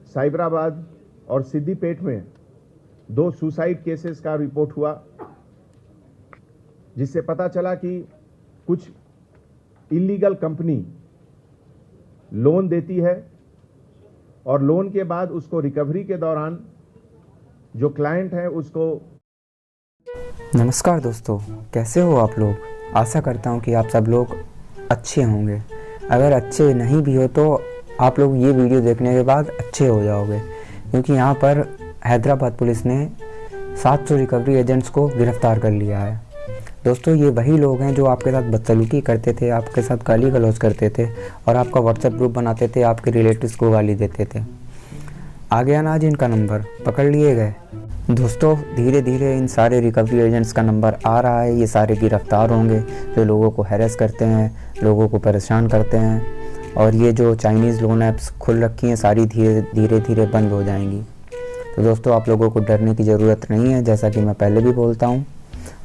साइबराबाद और सिद्दीपेट में 2 suicide cases का रिपोर्ट हुआ, जिससे पता चला कि कुछ इलीगल कंपनी लोन देती है और लोन के बाद उसको रिकवरी के दौरान जो क्लाइंट है उसको। नमस्कार दोस्तों, कैसे हो आप लोग। आशा करता हूं कि आप सब लोग अच्छे होंगे। अगर अच्छे नहीं भी हो तो आप लोग ये वीडियो देखने के बाद अच्छे हो जाओगे, क्योंकि यहाँ पर हैदराबाद पुलिस ने 700 रिकवरी एजेंट्स को गिरफ्तार कर लिया है। दोस्तों, ये वही लोग हैं जो आपके साथ बदसलूकी करते थे, आपके साथ गाली गलौज करते थे और आपका व्हाट्सएप ग्रुप बनाते थे, आपके रिलेटिव्स को गाली देते थे। आ गया ना आज इनका नंबर, पकड़ लिए गए। दोस्तों, धीरे धीरे इन सारे रिकवरी एजेंट्स का नंबर आ रहा है। ये सारे गिरफ्तार होंगे जो लोगों को हैरेस करते हैं, लोगों को परेशान करते हैं। और ये जो चाइनीज़ लोन ऐप्स खुल रखी हैं सारी धीरे धीरे बंद हो जाएंगी। तो दोस्तों, आप लोगों को डरने की ज़रूरत नहीं है। जैसा कि मैं पहले भी बोलता हूँ,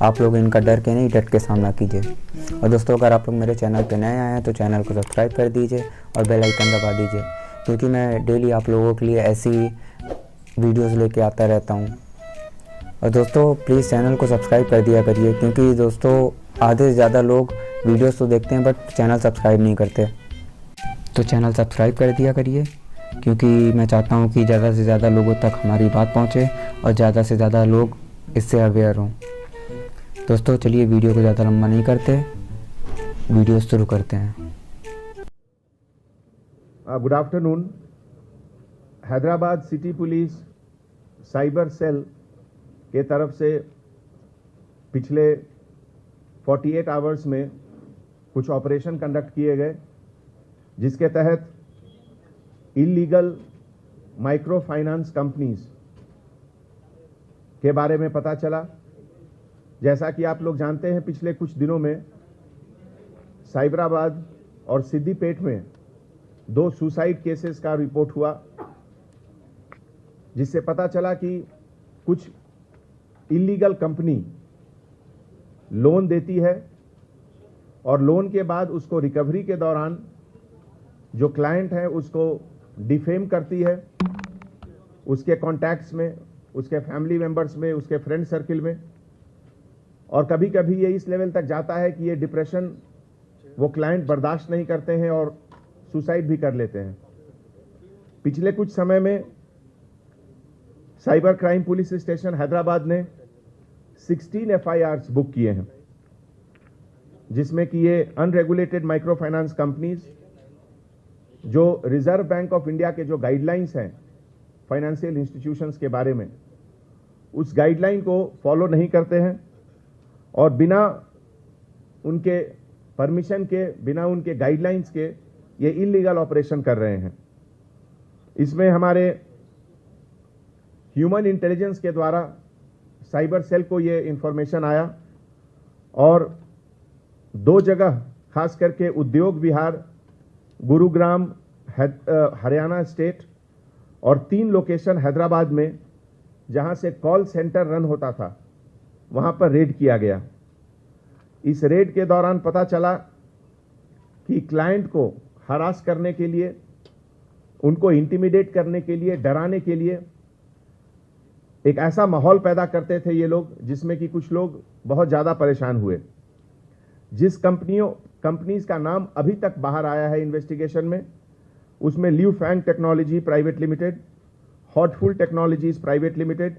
आप लोग इनका डर के नहीं, डट के सामना कीजिए। और दोस्तों, अगर आप लोग मेरे चैनल पर नए आए हैं तो चैनल को सब्सक्राइब कर दीजिए और बेल आइकन दबा दीजिए, क्योंकि मैं डेली आप लोगों के लिए ऐसी वीडियोज़ लेके आता रहता हूँ। और दोस्तों, प्लीज़ चैनल को सब्सक्राइब कर दिया करिए, क्योंकि दोस्तों आधे से ज़्यादा लोग वीडियोस तो देखते हैं बट चैनल सब्सक्राइब नहीं करते। तो चैनल सब्सक्राइब कर दिया करिए, क्योंकि मैं चाहता हूँ कि ज़्यादा से ज़्यादा लोगों तक हमारी बात पहुँचे और ज़्यादा से ज़्यादा लोग इससे अवेयर हों। दोस्तों, चलिए वीडियो को ज़्यादा लंबा नहीं करते, वीडियो शुरू करते हैं। Good afternoon. Hyderabad city police cyber cell के तरफ से पिछले 48 आवर्स में कुछ ऑपरेशन कंडक्ट किए गए, जिसके तहत इलीगल माइक्रो फाइनेंस कंपनीज के बारे में पता चला। जैसा कि आप लोग जानते हैं, पिछले कुछ दिनों में साइबराबाद और सिद्दीपेट में 2 सुसाइड केसेस का रिपोर्ट हुआ, जिससे पता चला कि कुछ इलीगल कंपनी लोन देती है और लोन के बाद उसको रिकवरी के दौरान जो क्लाइंट है उसको डिफेम करती है, उसके कॉन्टैक्ट्स में, उसके फैमिली मेंबर्स में, उसके फ्रेंड सर्किल में। और कभी कभी ये इस लेवल तक जाता है कि ये डिप्रेशन वो क्लाइंट बर्दाश्त नहीं करते हैं और सुसाइड भी कर लेते हैं। पिछले कुछ समय में cyber crime police station Hyderabad ने 16 FIRs बुक किए हैं, जिसमें कि ये अनरेगुलेटेड माइक्रो फाइनेंस कंपनीज जो रिजर्व बैंक ऑफ इंडिया के जो गाइडलाइंस हैं फाइनेंशियल इंस्टीट्यूशंस के बारे में, उस गाइडलाइन को फॉलो नहीं करते हैं और बिना उनके परमिशन के, बिना उनके गाइडलाइंस के ये इलीगल ऑपरेशन कर रहे हैं। इसमें हमारे ह्यूमन इंटेलिजेंस के द्वारा साइबर सेल को ये इंफॉर्मेशन आया और 2 जगह, खास करके उद्योग विहार, गुरुग्राम हरियाणा स्टेट और 3 लोकेशन हैदराबाद में जहां से कॉल सेंटर रन होता था, वहां पर रेड किया गया। इस रेड के दौरान पता चला कि क्लाइंट को हरास करने के लिए, उनको इंटिमिडेट करने के लिए, डराने के लिए एक ऐसा माहौल पैदा करते थे ये लोग, जिसमें कि कुछ लोग बहुत ज़्यादा परेशान हुए। जिस कंपनीज का नाम अभी तक बाहर आया है इन्वेस्टिगेशन में, उसमें Liu Fang technology private limited, Hotful technologies private limited,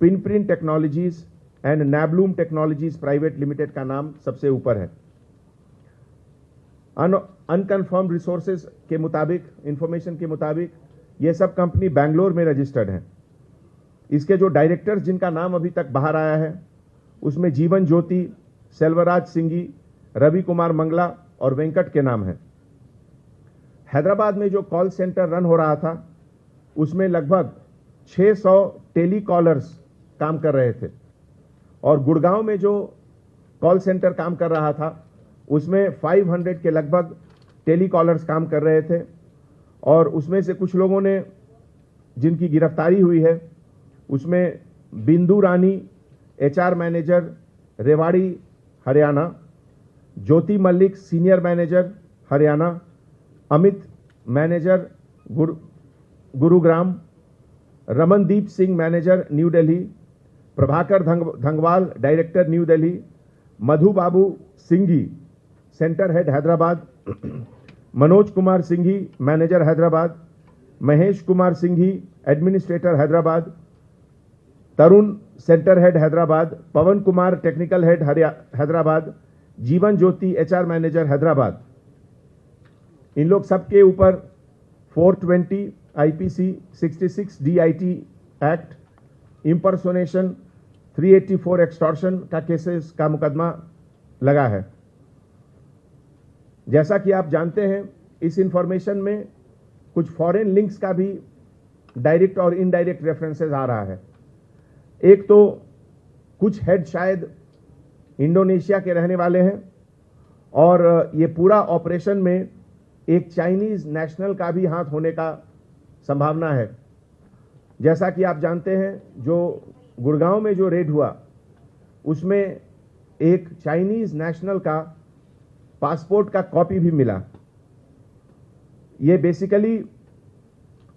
Pinprint technologies and Nabloom technologies private limited का नाम सबसे ऊपर है। अनकन्फर्म्ड रिसोर्सेज के मुताबिक, इंफॉर्मेशन के मुताबिक, ये सब कंपनी बैंगलोर में रजिस्टर्ड है। इसके जो डायरेक्टर्स जिनका नाम अभी तक बाहर आया है, उसमें जीवन ज्योति, सेल्वराज सिंगी, रवि कुमार मंगला और वेंकट के नाम है। हैदराबाद में जो कॉल सेंटर रन हो रहा था, उसमें लगभग 600 टेलीकॉलर्स काम कर रहे थे और गुड़गांव में जो कॉल सेंटर काम कर रहा था, उसमें 500 के लगभग टेलीकॉलर्स काम कर रहे थे। और उसमें से कुछ लोगों ने जिनकी गिरफ्तारी हुई है, उसमें Bindu Rani HR manager Rewari Haryana, Jyoti Mallik senior manager Haryana, Amit manager Gurugram, Ramandeep Singh manager new Delhi, Prabhakar Dhangwal director new Delhi, Madhu Babu Singhi centre head Hyderabad, Manoj Kumar Singhi manager Hyderabad, Mahesh Kumar Singhi administrator Hyderabad, Tarun centre head Hyderabad, Pawan Kumar technical head Hyderabad, Jeevan Jyoti HR manager Hyderabad. इन लोग सबके ऊपर 420 IPC 66 D IT act, impersonation 384 extortion का केसेस का मुकदमा लगा है। जैसा कि आप जानते हैं, इस इंफॉर्मेशन में कुछ फॉरेन लिंक्स का भी डायरेक्ट और इनडायरेक्ट रेफरेंसेस आ रहा है। एक तो कुछ हेड शायद इंडोनेशिया के रहने वाले हैं और ये पूरा ऑपरेशन में एक चाइनीज नेशनल का भी हाथ होने का संभावना है। जैसा कि आप जानते हैं, जो गुड़गांव में जो रेड हुआ उसमें एक चाइनीज नेशनल का पासपोर्ट का कॉपी भी मिला। ये बेसिकली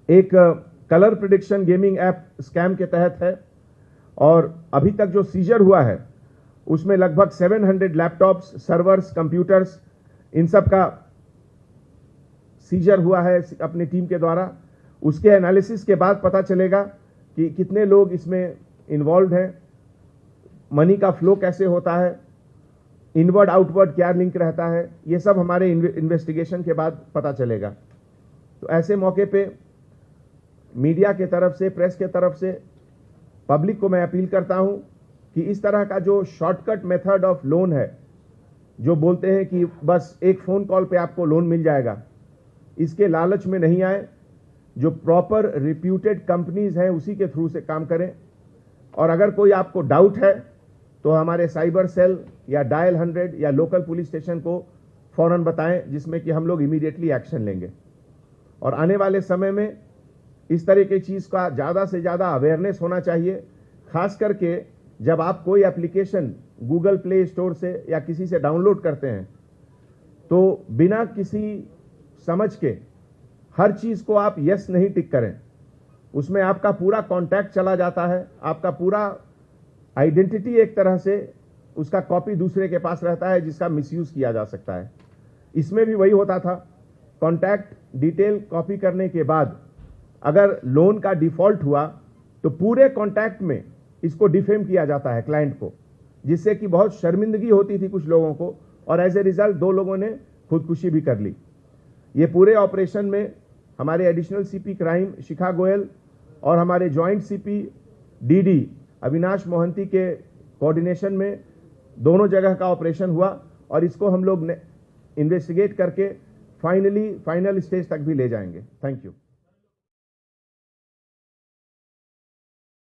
एक colour prediction gaming app scam के तहत है और अभी तक जो सीजर हुआ है उसमें लगभग 700 लैपटॉप्स, सर्वर्स, कंप्यूटर्स, इन सब का सीजर हुआ है अपनी टीम के द्वारा। उसके एनालिसिस के बाद पता चलेगा कि कितने लोग इसमें इन्वॉल्व हैं, मनी का फ्लो कैसे होता है, इनवर्ड आउटवर्ड क्या लिंक रहता है, ये सब हमारे इन्वेस्टिगेशन के बाद पता चलेगा। तो ऐसे मौके पे मीडिया के तरफ से, प्रेस के तरफ से पब्लिक को मैं अपील करता हूं कि इस तरह का जो शॉर्टकट मेथड ऑफ लोन है, जो बोलते हैं कि बस एक फोन कॉल पे आपको लोन मिल जाएगा, इसके लालच में नहीं आए। जो प्रॉपर रिप्यूटेड कंपनीज हैं उसी के थ्रू से काम करें। और अगर कोई आपको डाउट है तो हमारे साइबर सेल या डायल 100 या लोकल पुलिस स्टेशन को फौरन बताएं, जिसमें कि हम लोग इमीडिएटली एक्शन लेंगे। और आने वाले समय में इस तरह की चीज का ज्यादा से ज्यादा अवेयरनेस होना चाहिए। खास करके जब आप कोई एप्लीकेशन गूगल प्ले स्टोर से या किसी से डाउनलोड करते हैं तो बिना किसी समझ के हर चीज को आप यस नहीं टिक करें। उसमें आपका पूरा कॉन्टैक्ट चला जाता है, आपका पूरा आइडेंटिटी एक तरह से उसका कॉपी दूसरे के पास रहता है, जिसका मिसयूज किया जा सकता है। इसमें भी वही होता था। कॉन्टैक्ट डिटेल कॉपी करने के बाद अगर लोन का डिफॉल्ट हुआ तो पूरे कॉन्टैक्ट में इसको डिफेम किया जाता है क्लाइंट को, जिससे कि बहुत शर्मिंदगी होती थी कुछ लोगों को और एज ए रिजल्ट 2 लोगों ने खुदकुशी भी कर ली। ये पूरे ऑपरेशन में हमारे एडिशनल सीपी क्राइम शिखा गोयल और हमारे joint CP DD Avinash Mohanty के कोऑर्डिनेशन में दोनों जगह का ऑपरेशन हुआ और इसको हम लोग इन्वेस्टिगेट करके फाइनल स्टेज तक भी ले जाएंगे। Thank you.